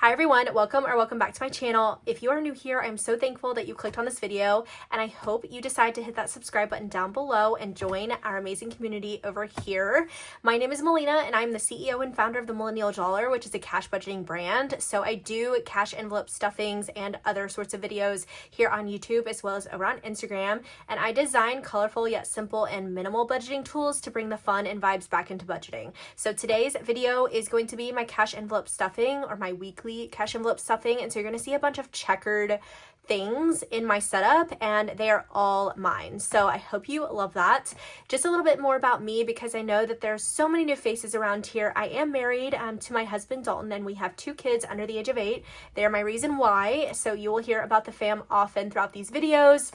Hi everyone, welcome back to my channel. If you are new here, I'm so thankful that you clicked on this video, and I hope you decide to hit that subscribe button down below and join our amazing community over here. My name is Melina, and I'm the CEO and founder of the Millennial Dollar, which is a cash budgeting brand. So I do cash envelope stuffings and other sorts of videos here on YouTube as well as over on Instagram, and I design colorful yet simple and minimal budgeting tools to bring the fun and vibes back into budgeting. So today's video is going to be my cash envelope stuffing, or my weekly cash envelope stuffing, and so you're going to see a bunch of checkered things in my setup, and they are all mine. So I hope you love that. Just a little bit more about me, because I know that there's so many new faces around here. I am married to my husband Dalton, and we have 2 kids under the age of 8. They are my reason why, so you will hear about the fam often throughout these videos.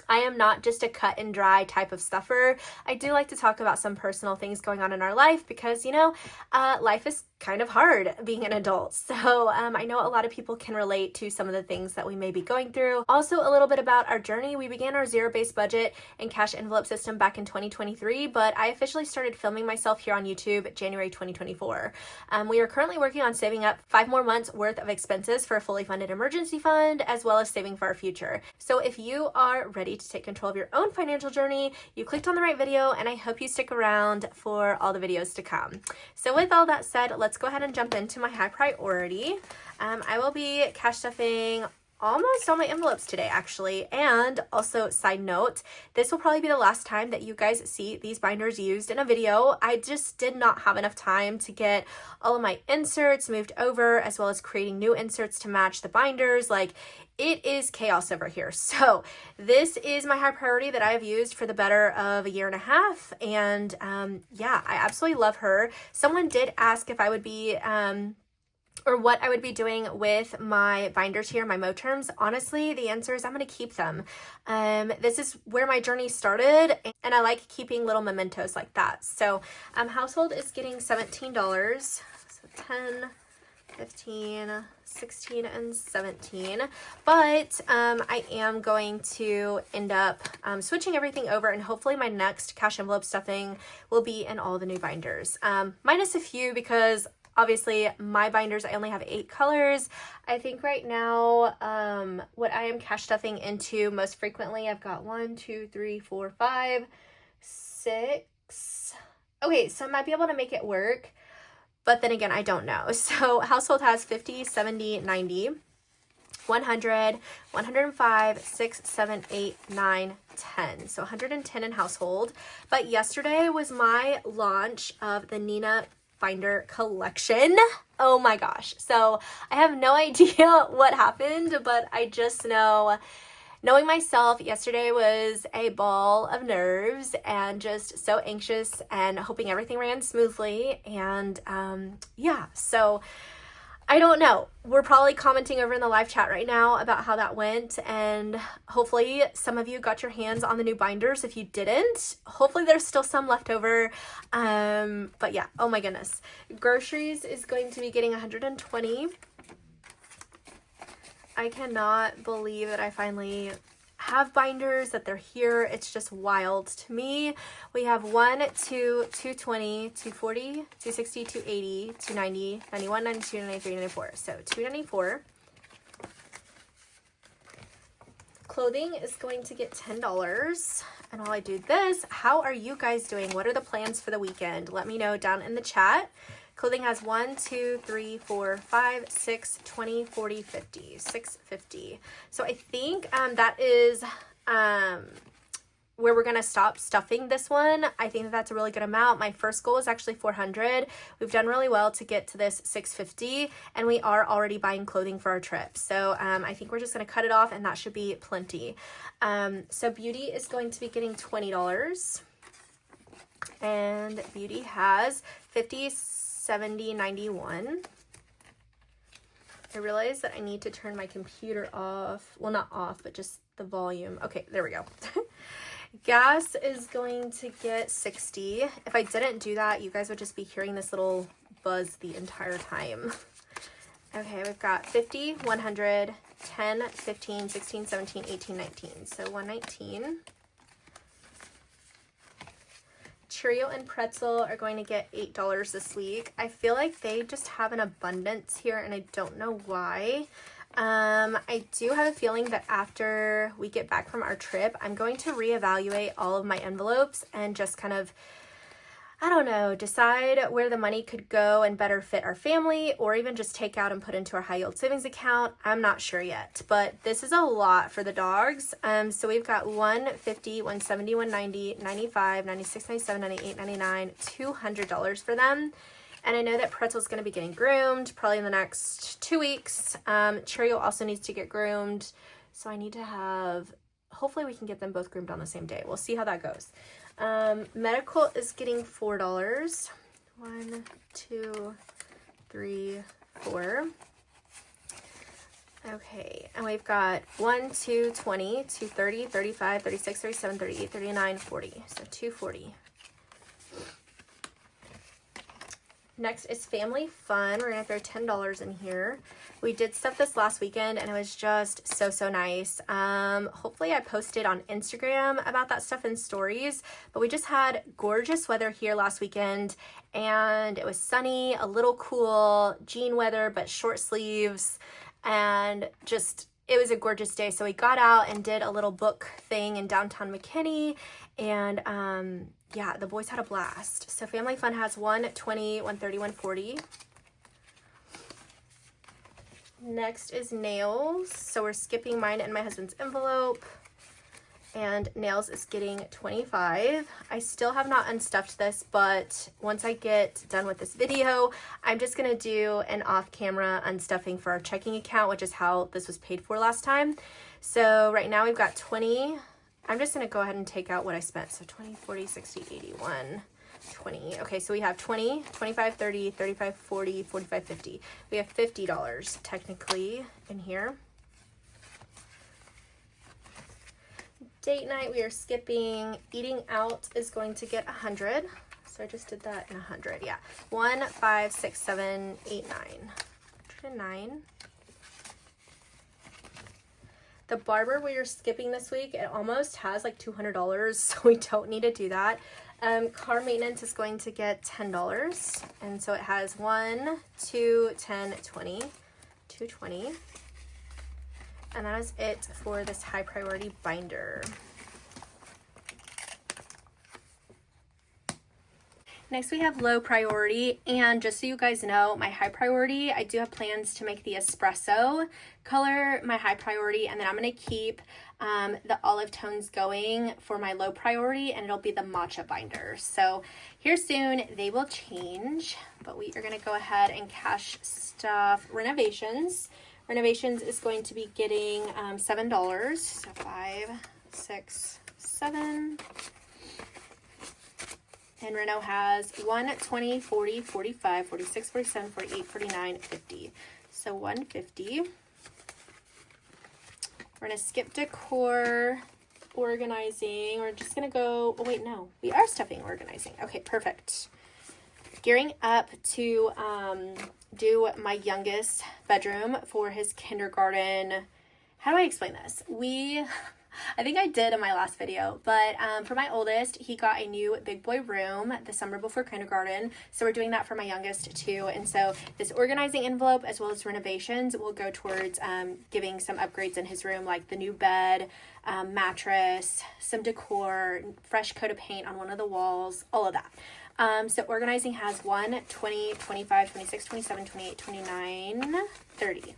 I am not just a cut and dry type of stuffer. I do like to talk about some personal things going on in our life, because, you know, life is kind of hard being an adult. So I know a lot of people can relate to some of the things that we may be going through. Also, a little bit about our journey. We began our zero-based budget and cash envelope system back in 2023, but I officially started filming myself here on YouTube January 2024. We are currently working on saving up 5 more months worth of expenses for a fully funded emergency fund, as well as saving for our future. So if you are ready to take control of your own financial journey, you clicked on the right video, and I hope you stick around for all the videos to come. So with all that said, let's go ahead and jump into my high priority. I will be cash stuffing almost all my envelopes today, actually. And also, side note, this will probably be the last time that you guys see these binders used in a video. I just did not have enough time to get all of my inserts moved over, as well as creating new inserts to match the binders. Like, it is chaos over here. So this is my high priority that I have used for the better of a year and a half. And yeah, I absolutely love her. Someone did ask if I would be or what I would be doing with my binders here, my Moterms. Honestly, the answer is I'm going to keep them. This is where my journey started, and I like keeping little mementos like that. So household is getting $17. So 10, 15, 16, and 17. But I am going to end up switching everything over, and hopefully my next cash envelope stuffing will be in all the new binders. Minus a few, because obviously my binders, I only have 8 colors. I think right now what I am cash stuffing into most frequently, I've got 1, 2, 3, 4, 5, 6. Okay, so I might be able to make it work, but then again, I don't know. So household has 50, 70, 90, 100, 105, 6, 7, 8, 9, 10. So 110 in household. But yesterday was my launch of the Nina binder collection. Oh my gosh. So I have no idea what happened, but I just know, knowing myself, yesterday was a ball of nerves and just so anxious and hoping everything ran smoothly. And yeah, so I don't know. We're probably commenting over in the live chat right now about how that went, and hopefully some of you got your hands on the new binders. If you didn't, hopefully there's still some left over. But yeah, oh my goodness. Groceries is going to be getting 120. I cannot believe that I finally have binders, that they're here. It's just wild to me. We have 1, 2, 220, 240, 260, 280, 290, 91, 92, 93, 94. So 294. Clothing is going to get $10. And while I do this, how are you guys doing? What are the plans for the weekend? Let me know down in the chat. Clothing has 1, 2, 3, 4, 5, 6, 20, 40, 50, 650. So I think that is where we're going to stop stuffing this one. I think that's a really good amount. My first goal is actually 400. We've done really well to get to this 650, and we are already buying clothing for our trip. So I think we're just going to cut it off, and that should be plenty. So beauty is going to be getting $20. And beauty has 50, 70, 91. I realize that I need to turn my computer off. Well, not off, but just the volume. Okay, there we go. Gas is going to get 60. If I didn't do that, you guys would just be hearing this little buzz the entire time. Okay, we've got 50, 100, 10, 15, 16, 17, 18, 19. So 119. Cheerio and pretzel are going to get $8 this week. I feel like they just have an abundance here and I don't know why. I do have a feeling that after we get back from our trip, I'm going to reevaluate all of my envelopes and just kind of, I don't know, decide where the money could go and better fit our family, or even just take out and put into our high yield savings account. I'm not sure yet, but this is a lot for the dogs. So we've got $150, $170, $190, $95, $96, $97, $98, $99, $200 for them. And I know that Pretzel's going to be getting groomed probably in the next 2 weeks. Cheerio also needs to get groomed. So I need to have, hopefully we can get them both groomed on the same day. We'll see how that goes. Medical is getting $4. 1, 2, 3, 4. Okay, and we've got 1, 2, 20, 2, 30, 35, 36, 37, 38, 39, 40. So $240. Next is family fun. We're gonna throw $10 in here. We did stuff this last weekend and it was just so nice. Hopefully I posted on Instagram about that stuff in stories, but we just had gorgeous weather here last weekend and it was sunny, a little cool, jean weather, but short sleeves, and just, it was a gorgeous day. So we got out and did a little book thing in downtown McKinney, and yeah, the boys had a blast. So family fun has 120, 130, 140. Next is nails. So we're skipping mine and my husband's envelope. And nails is getting 25. I still have not unstuffed this, but once I get done with this video, I'm just gonna do an off-camera unstuffing for our checking account, which is how this was paid for last time. So right now we've got 20. I'm just going to go ahead and take out what I spent. So 20, 40, 60, 81, 20. Okay, so we have 20, 25, 30, 35, 40, 45, 50. We have $50 technically in here. Date night, we are skipping. Eating out is going to get 100. So I just did that in 100. Yeah. 1, 5, 6, 7, 8, 9. 109. The barber we are skipping this week, it almost has like $200, so we don't need to do that. Car maintenance is going to get $10, and so it has 1, 2, 10, 20, 220, and that is it for this high priority binder. Next we have low priority, and just so you guys know, my high priority, I do have plans to make the espresso color my high priority, and then I'm going to keep the olive tones going for my low priority, and it'll be the matcha binder. So here soon they will change, but we are going to go ahead and cash stuff. Renovations is going to be getting $7, so 5, 6, 7. And Reno has 1, 20, 40, 45, 46, 47, 48, 49, 50. So 150. We're going to skip decor, organizing. We're just going to go, oh wait, no, we are stuffing organizing. Okay, perfect. Gearing up to do my youngest bedroom for his kindergarten. How do I explain this? I think I did in my last video, but for my oldest, he got a new big boy room the summer before kindergarten. So we're doing that for my youngest too. And so this organizing envelope as well as renovations will go towards giving some upgrades in his room, like the new bed, mattress, some decor, fresh coat of paint on one of the walls, all of that. So organizing has 1, 20, 25, 26, 27, 28, 29, 30.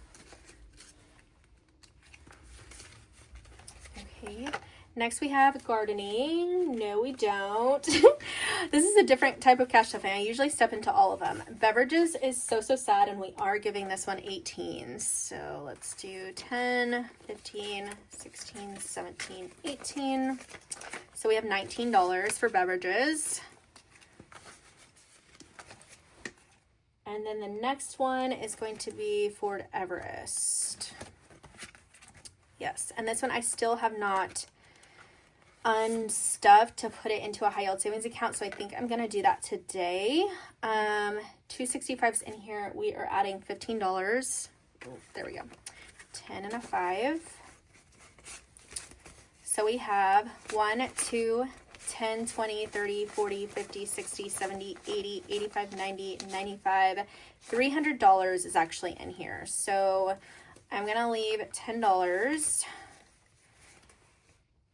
Okay. Next we have gardening. No, we don't. This is a different type of cash stuffing. I usually step into all of them. Beverages is so sad, and we are giving this one 18. So let's do 10, 15, 16, 17, 18. So we have $19 for beverages. And then the next one is going to be Ford Everest. Yes, and this one I still have not unstuffed to put it into a high yield savings account, so I think I'm gonna do that today. 265's in here. We are adding $15. Oh, there we go. 10 and a 5. So we have 1, 2, 10, 20, 30, 40, 50, 60, 70, 80, 85, 90, 95, $300 is actually in here. So I'm going to leave $10.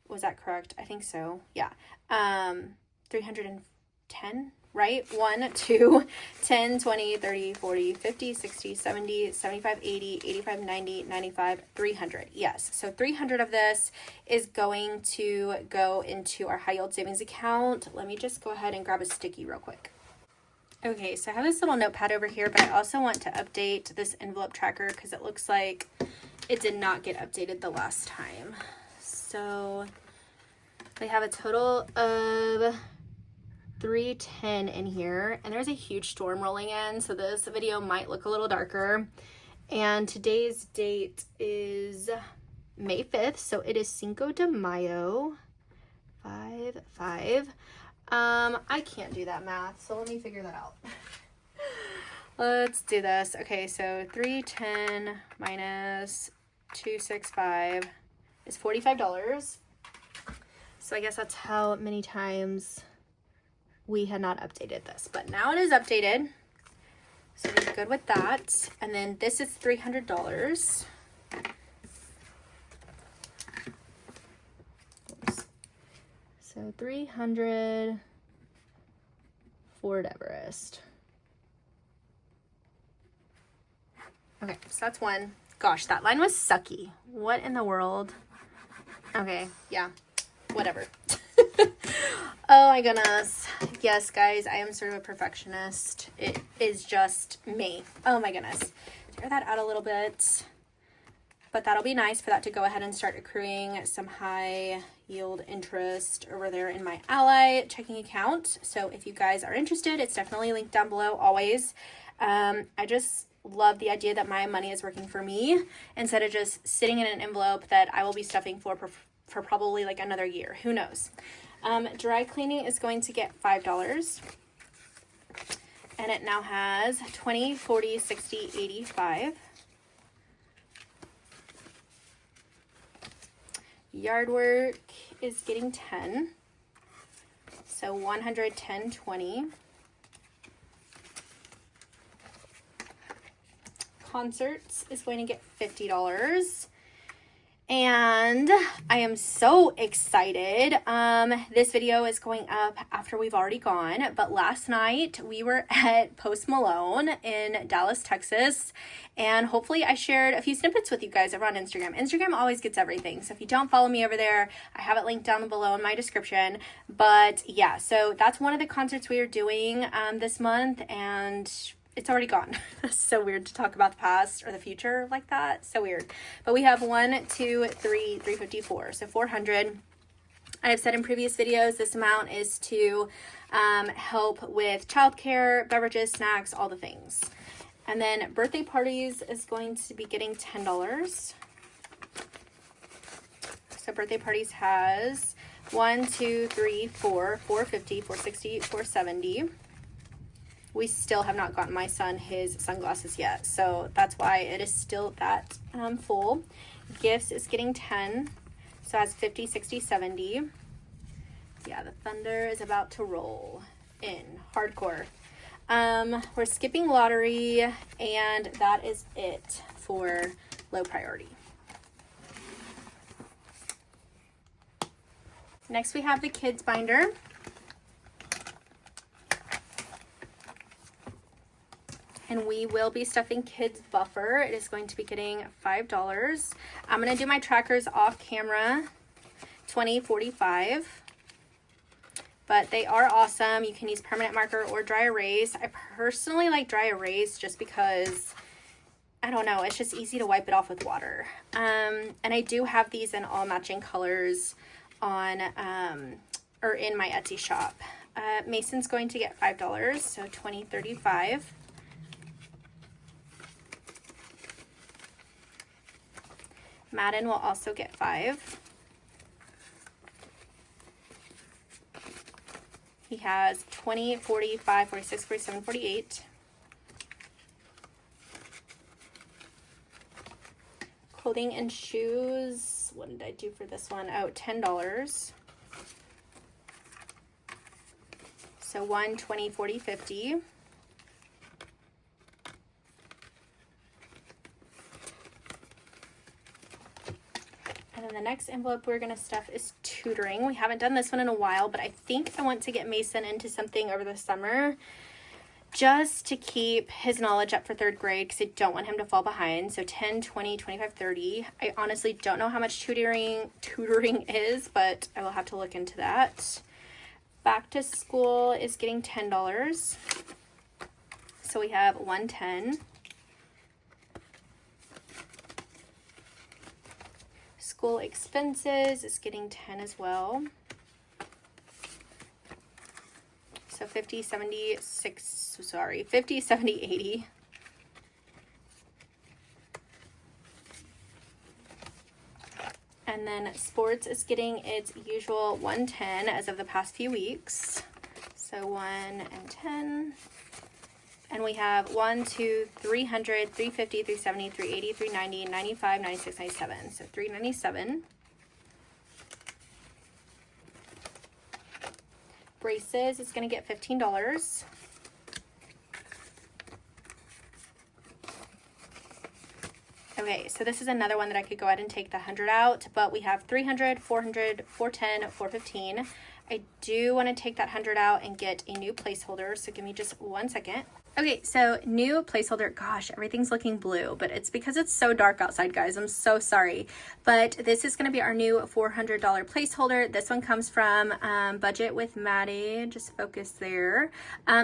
Was that correct? I think so. Yeah. 310, right? 1, 2, 10, 20, 30, 40, 50, 60, 70, 75, 80, 85, 90, 95, 300. Yes. So 300 of this is going to go into our high yield savings account. Let me just go ahead and grab a sticky real quick. Okay, so I have this little notepad over here, but I also want to update this envelope tracker because it looks like it did not get updated the last time. So we have a total of 310 in here, and there's a huge storm rolling in, so this video might look a little darker. And today's date is May 5th, so it is Cinco de Mayo, 5/5. I can't do that math, so let me figure that out. Let's do this. Okay, so 310 minus 265 is $45. So I guess that's how many times we had not updated this, but now it is updated. So we're good with that. And then this is $300. So 300 Ford Everest. Okay, so that's one. Gosh, that line was sucky. What in the world? Okay, yeah, whatever. Oh my goodness. Yes, guys, I am sort of a perfectionist. It is just me. Oh my goodness. Tear that out a little bit. But that'll be nice for that to go ahead and start accruing some high yield interest over there in my Ally checking account. So if you guys are interested, it's definitely linked down below always. I just love the idea that my money is working for me instead of just sitting in an envelope that I will be stuffing for probably like another year. Who knows? Dry cleaning is going to get $5. And it now has 20, 40, 60, 85. Yard work is getting 10. So 110, 20. Concerts is going to get $50. And I am so excited. This video is going up after we've already gone, but last night we were at Post Malone in Dallas, Texas, and hopefully I shared a few snippets with you guys over on Instagram. Instagram always gets everything, so if you don't follow me over there, I have it linked down below in my description. But yeah, so that's one of the concerts we are doing this month, and it's already gone. So weird to talk about the past or the future like that. So weird. But we have 1, 2, 3, 354. So 400. I have said in previous videos, this amount is to help with childcare, beverages, snacks, all the things. And then birthday parties is going to be getting $10. So birthday parties has 1, 2, 3, 4, 450, 460, 470. We still have not gotten my son his sunglasses yet, so that's why it is still that full. Gifts is getting 10, so that's 50, 60, 70. Yeah, the thunder is about to roll in hardcore. We're skipping lottery, and that is it for low priority. Next, we have the kids binder. And we will be stuffing kids buffer. It is going to be getting $5. I'm going to do my trackers off camera, 20, 45. But they are awesome. You can use permanent marker or dry erase. I personally like dry erase just because, I don't know, it's just easy to wipe it off with water. And I do have these in all matching colors on, or in my Etsy shop. Mason's going to get $5, so 20, 35. Madden will also get 5. He has 20, 45, 46, 47, 48. Clothing and shoes. What did I do for this one? Oh, $10. So 1, 20, 40, 50. And then the next envelope we're going to stuff is tutoring. We haven't done this one in a while, but I think I want to get Mason into something over the summer just to keep his knowledge up for 3rd grade because I don't want him to fall behind. So 10, 20, 25, 30. I honestly don't know how much tutoring is, but I will have to look into that. Back to school is getting $10. So we have 110. School expenses is getting 10 as well. So 50, 70, 80. And then sports is getting its usual 110 as of the past few weeks. So 1 and 10. And we have 1, 2, 300, 350, 370, 380, 390, 95, 96, 97. So 397. Braces is going to get $15. Okay, so this is another one that I could go ahead and take the 100 out, but we have 300, 400, 410, 415. I do want to take that 100 out and get a new placeholder, so give me just 1 second. Okay, so new placeholder. Gosh, everything's looking blue, but it's because it's so dark outside, guys. I'm so sorry. But this is going to be our new $400 placeholder. This one comes from Budget with Maddie. Just focus there.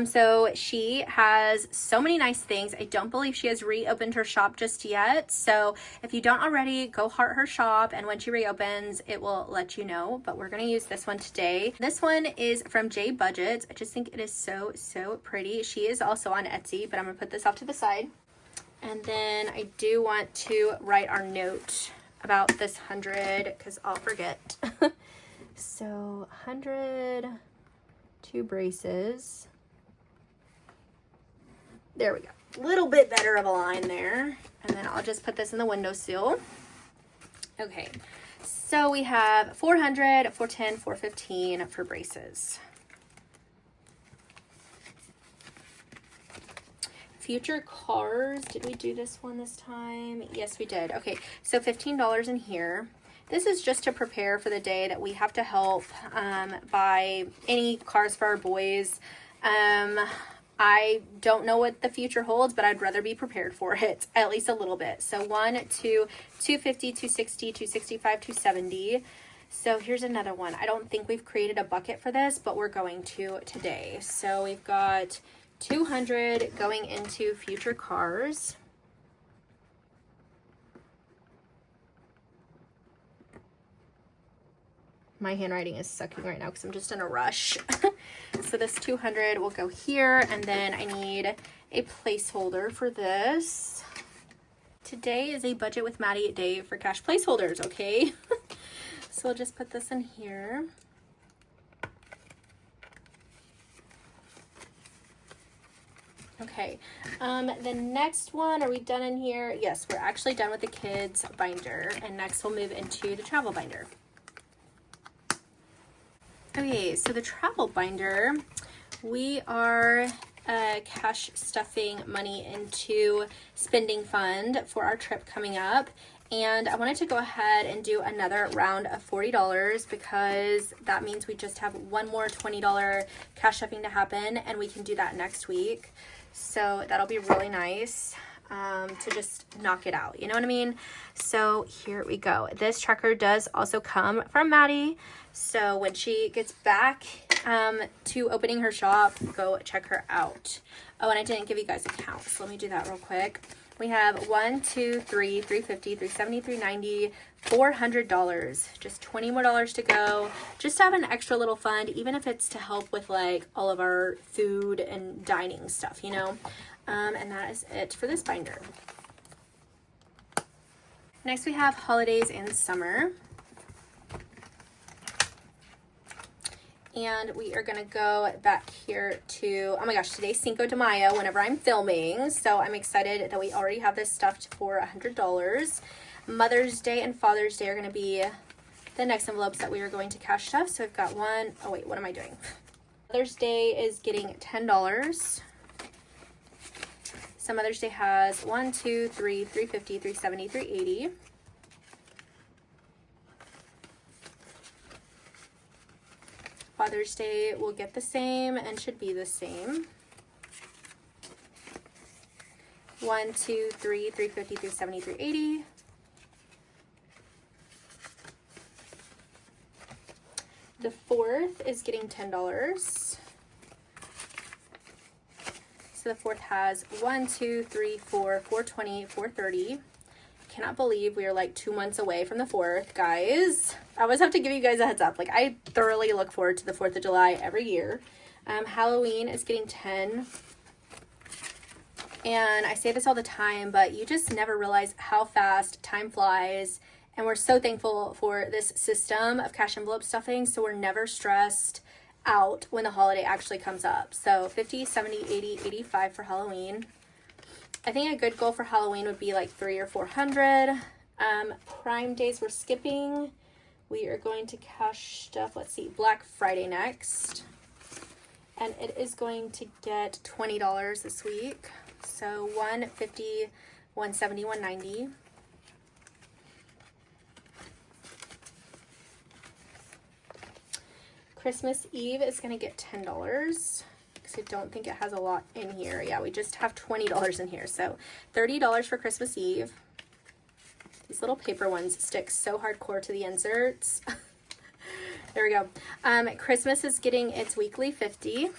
So she has so many nice things. I don't believe she has reopened her shop just yet. So if you don't already, go heart her shop. And when she reopens, it will let you know. But we're going to use this one today. This one is from J Budgets. I just think it is so, so pretty. She is also on Etsy, but I'm gonna put this off to the side. And then I do want to write our note about this 100 because I'll forget. So 100, 2 braces. There we go. A little bit better of a line there. And then I'll just put this in the windowsill. Okay, so we have 400, 410, 415 for braces. Future cars, did we do this one this time? Yes, we did. Okay, so $15 in here. This is just to prepare for the day that we have to help buy any cars for our boys. I don't know what the future holds, but I'd rather be prepared for it at least a little bit. So 1, 2, 250, 260, 265, 270. So here's another one. I don't think we've created a bucket for this, but we're going to today. So we've got 200 going into future cars. My handwriting is sucking right now because I'm just in a rush. So this 200 will go here, and then I need a placeholder for this. Today is a Budget with Maddie day for cash placeholders, okay? So I'll just put this in here. Okay, the next one, are we done in here? Yes, we're actually done with the kids binder, and next we'll move into the travel binder. Okay, so the travel binder, we are cash stuffing money into spending fund for our trip coming up. And I wanted to go ahead and do another round of $40 because that means we just have one more $20 cash stuffing to happen, and we can do that next week. So that'll be really nice to just knock it out. You know what I mean? So here we go. This tracker does also come from Maddie. So when she gets back to opening her shop, go check her out. Oh, and I didn't give you guys a count. So let me do that real quick. We have 1, 2, 3, 350, 370, 390, $400. Just $20 more to go. Just to have an extra little fund, even if it's to help with like all of our food and dining stuff, you know. And that is it for this binder. Next we have holidays and summer. And we are going to go back here to, oh my gosh, today's Cinco de Mayo whenever I'm filming. So I'm excited that we already have this stuffed for $100. Mother's Day and Father's Day are going to be the next envelopes that we are going to cash stuff. So I've got one, oh wait, what am I doing? Mother's Day is getting $10. So Mother's Day has 1, 2, 3, 350, 370, 380. Father's Day will get the same and should be the same. 1, 2, 3, 350, 370, 380. The 4th is getting $10. So the 4th has 1, 2, 3, 4, 420, 430. Cannot believe we are like 2 months away from the 4th, guys. I always have to give you guys a heads up. Like, I thoroughly look forward to the 4th of July every year. Halloween is getting 10. And I say this all the time, but you just never realize how fast time flies. And we're so thankful for this system of cash envelope stuffing, so we're never stressed out when the holiday actually comes up. So 50, 70, 80, 85 for Halloween. I think a good goal for Halloween would be like 300 or 400. Prime days we're skipping. We are going to cash stuff, let's see, Black Friday next. And it is going to get $20 this week. So 150, 170, 190. Christmas Eve is going to get $10 because I don't think it has a lot in here. Yeah, we just have $20 in here. So $30 for Christmas Eve. These little paper ones stick so hardcore to the inserts. There we go. Christmas is getting its weekly 50.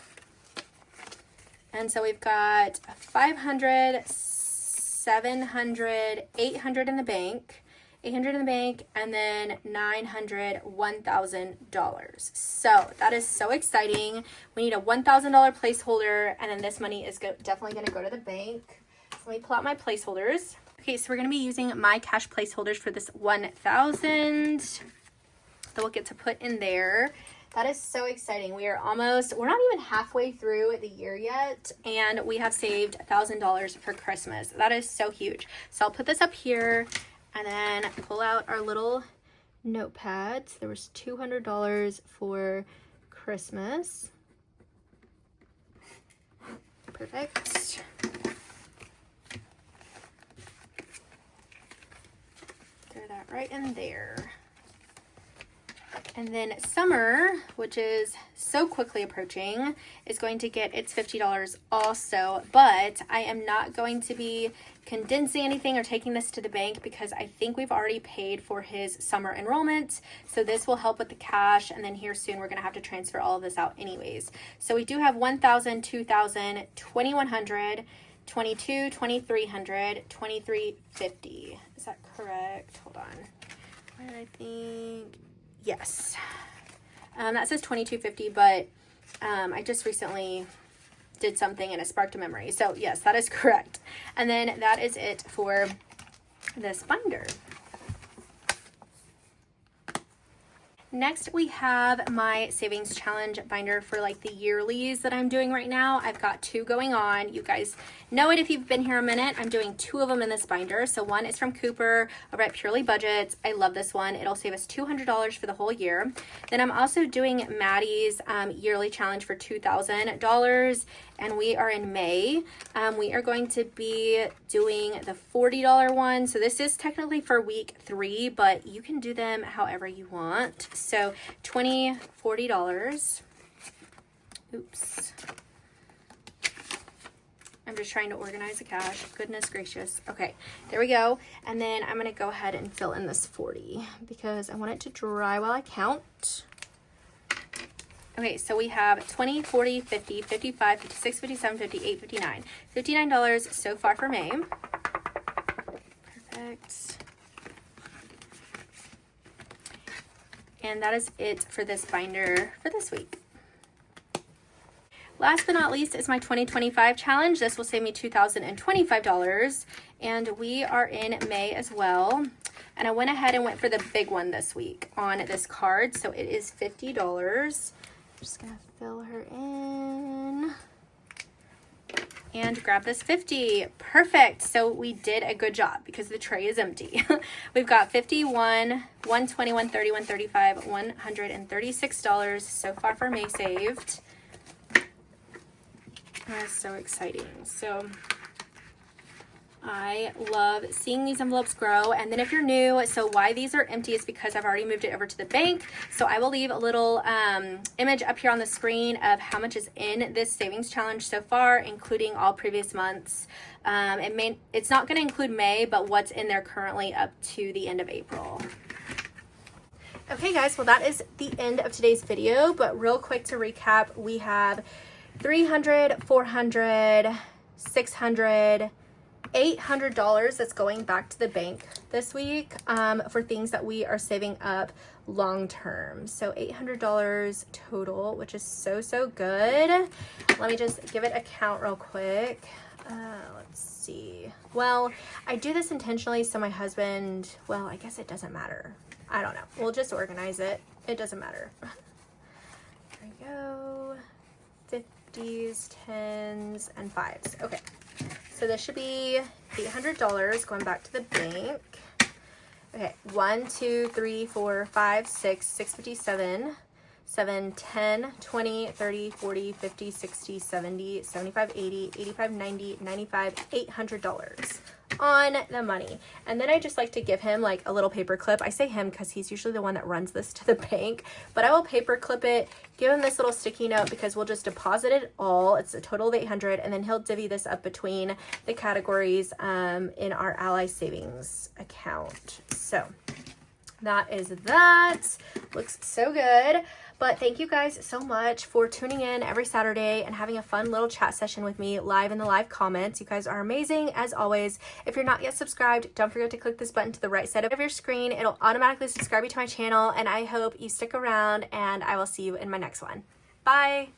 And so we've got 500, 700, 800 in the bank. 800 in the bank, and then 900, $1,000. So that is so exciting. We need a $1,000 placeholder, and then this money is definitely going to go to the bank. So let me pull out my placeholders. Okay, so we're going to be using my cash placeholders for this 1,000 that we'll get to put in there. That is so exciting. We're not even halfway through the year yet, and we have saved $1,000 for Christmas. That is so huge. So I'll put this up here. And then pull out our little notepads. There was $200 for Christmas. Perfect. Throw that right in there. And then summer, which is so quickly approaching, is going to get its $50 also. But I am not going to be condensing anything or taking this to the bank because I think we've already paid for his summer enrollment. So this will help with the cash. And then here soon, we're going to have to transfer all of this out anyways. So we do have 1,000, 2,000, 2,100, 22, 2,300, 2,350. Is that correct? Hold on. Where did I think? Yes. That says 2,250, but I just recently did something and it sparked a memory. So yes, that is correct. And then that is it for this binder. Next, we have my savings challenge binder for like the yearlies that I'm doing right now. I've got 2 going on. You guys know it if you've been here a minute. I'm doing 2 of them in this binder. So one is from Cooper over at Purely Budgets. I love this one. It'll save us $200 for the whole year. Then I'm also doing Maddie's yearly challenge for $2,000. And we are in May. We are going to be doing the $40 one. So this is technically for week 3, but you can do them however you want. So $40. Oops. I'm just trying to organize the cash. Goodness gracious. Okay, there we go. And then I'm gonna go ahead and fill in this 40 because I want it to dry while I count. Okay, so we have 20, 40, 50, 55, 56, 57, 58, 59. $59 so far for May. Perfect. And that is it for this binder for this week. Last but not least is my 2025 challenge. This will save me $2,025, and we are in May as well. And I went ahead and went for the big one this week on this card, so it is $50. Just gonna fill her in and grab this 50. Perfect. So we did a good job because the tray is empty. We've got 51, 120, 130, 135, $136 so far for May saved. That is so exciting. So I love seeing these envelopes grow. And then if you're new, so why these are empty is because I've already moved it over to the bank. So I will leave a little image up here on the screen of how much is in this savings challenge so far, including all previous months. It's not going to include May, but what's in there currently up to the end of April. Okay guys, well that is the end of today's video, but real quick to recap, we have $300, $400, $600, $800 that's going back to the bank this week for things that we are saving up long term. So $800 total, which is so good. Let me just give it a count real quick. Let's see. Well, I do this intentionally so my husband, well, I guess it doesn't matter. I don't know. We'll just organize it. It doesn't matter. There we go. 50s, 10s, and 5s. Okay. So this should be $800 going back to the bank. Okay. 1, 2, 3, 4, 5, 6, 657, 7, 10, 20, 30, 40, 50, 60, 70, 75, 80, 85, 90, 95, $800 on the money. And then I just like to give him like a little paper clip. I say him because he's usually the one that runs this to the bank, but I will paper clip it, give him this little sticky note because we'll just deposit it all. It's a total of 800, and then he'll divvy this up between the categories in our Ally savings account. So that is that. Looks so good. But thank you guys so much for tuning in every Saturday and having a fun little chat session with me live in the live comments. You guys are amazing as always. If you're not yet subscribed, don't forget to click this button to the right side of your screen. It'll automatically subscribe you to my channel, and I hope you stick around, and I will see you in my next one. Bye.